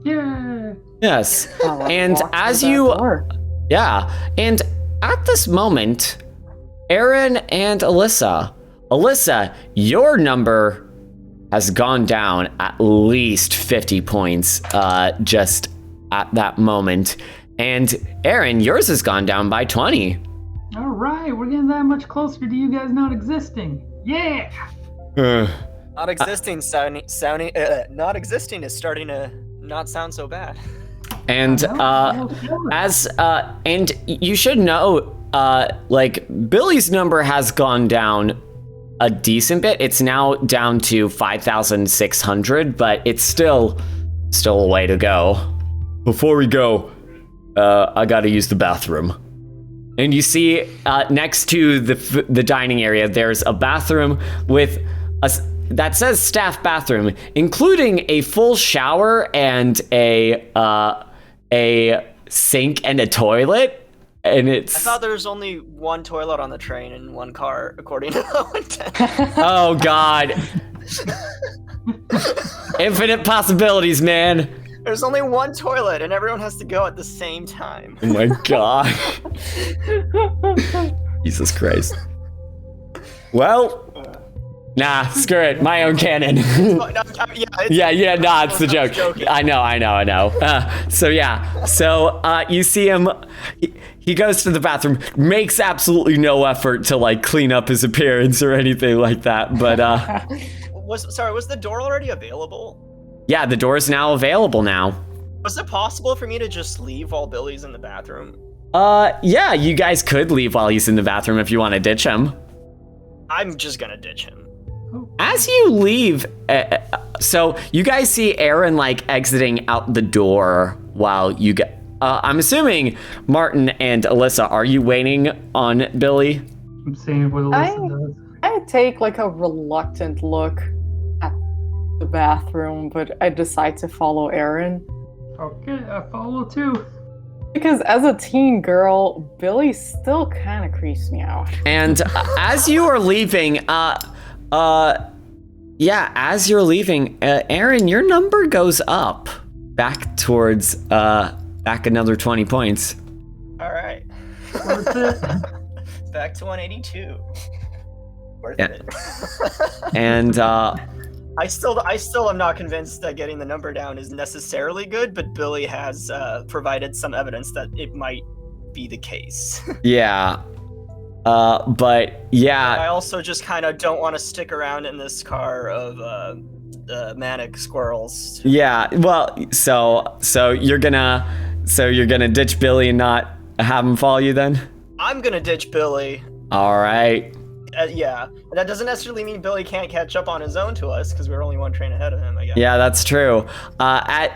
Yeah. Yes. And as you... Yeah, and at this moment, Aaron and Alyssa, your number has gone down at least 50 points just at that moment. And Aaron, yours has gone down by 20. All right, we're getting that much closer to you guys not existing. Yeah! Not existing not existing is starting to not sound so bad. And and you should know, like Billy's number has gone down a decent bit. It's now down to 5,600, but it's still a way to go. Before we go, I gotta use the bathroom. And you see, next to the dining area, there's a bathroom with that says staff bathroom, including a full shower and a sink and a toilet. And it's... I thought there was only one toilet on the train and one car, according to the intent. Oh, God. Infinite possibilities, man. There's only one toilet and everyone has to go at the same time. Oh, my God. Jesus Christ. Well, Nah, screw it. My own canon. Nah, it's the joke. I know. So you see him. He goes to the bathroom, makes absolutely no effort to like clean up his appearance or anything like that. But was the door already available? yeah, the door is now available now. Was it possible for me to just leave while Billy's in the bathroom? Yeah, you guys could leave while he's in the bathroom if you want to ditch him. I'm just gonna ditch him. As you leave, so you guys see Aaron like exiting out the door while you get. I'm assuming Martin and Alyssa, are you waiting on Billy? I'm seeing what Alyssa does. I take like a reluctant look at the bathroom, but I decide to follow Aaron. Okay, I follow too. Because as a teen girl, Billy still kind of creeps me out. And as you are leaving, as you're leaving, Aaron, your number goes up back towards, back another 20 points. All right. Worth it. Back to 182. Worth it. And, I still am not convinced that getting the number down is necessarily good, but Billy has provided some evidence that it might be the case. yeah. But yeah. I also just kind of don't want to stick around in this car of manic squirrels. Yeah. Well, so you're gonna ditch Billy and not have him follow you then? I'm gonna ditch Billy. All right. Yeah, that doesn't necessarily mean Billy can't catch up on his own to us because we're only one train ahead of him, I guess. Yeah, that's true.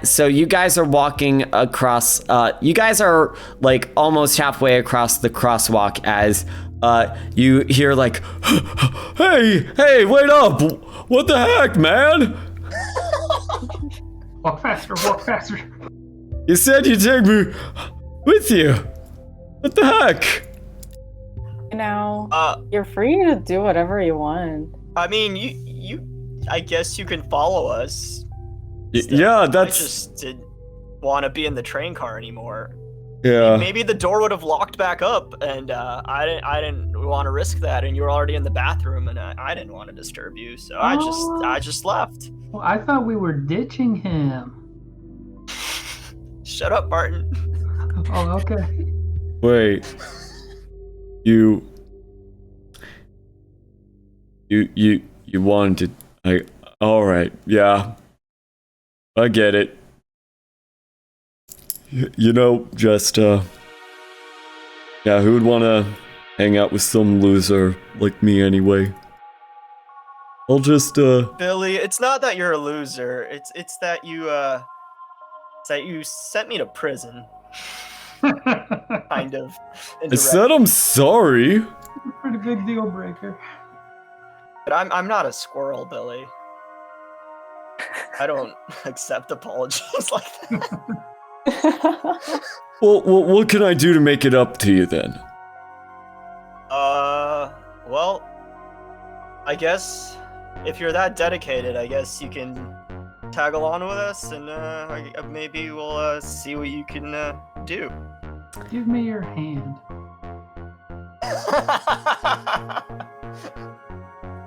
So you guys are walking across. You guys are like almost halfway across the crosswalk as you hear like, "Hey, wait up! What the heck, man? Walk faster. You said you'd take me with you. What the heck?" You know, you're free to do whatever you want. I mean, you I guess you can follow us. Yeah, that's. I just didn't want to be in the train car anymore. Yeah. Maybe the door would have locked back up, and I didn't want to risk that. And you were already in the bathroom, and I didn't want to disturb you, so I just left. Well, I thought we were ditching him. Shut up, Barton. Oh, okay. Wait. You wanted. All right. Yeah. I get it. You know, just yeah, who would want to hang out with some loser like me anyway? I'll just Billy, it's not that you're a loser. It's that you sent me to prison. Kind of. I said I'm sorry. Pretty big deal breaker. But I'm not a squirrel, Billy. I don't accept apologies like that. Well, what can I do to make it up to you then? Well, I guess if you're that dedicated, I guess you can tag along with us, and maybe we'll see what you can do. Give me your hand.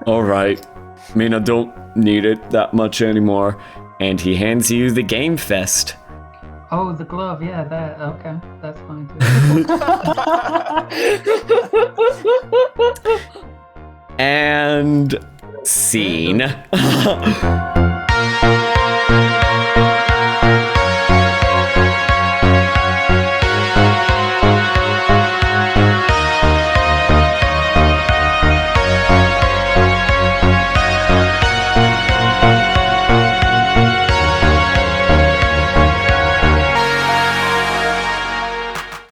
All right. I mean, I don't need it that much anymore. And he hands you the game fist. Oh, the glove. Yeah, that. Okay, that's fine too. And scene.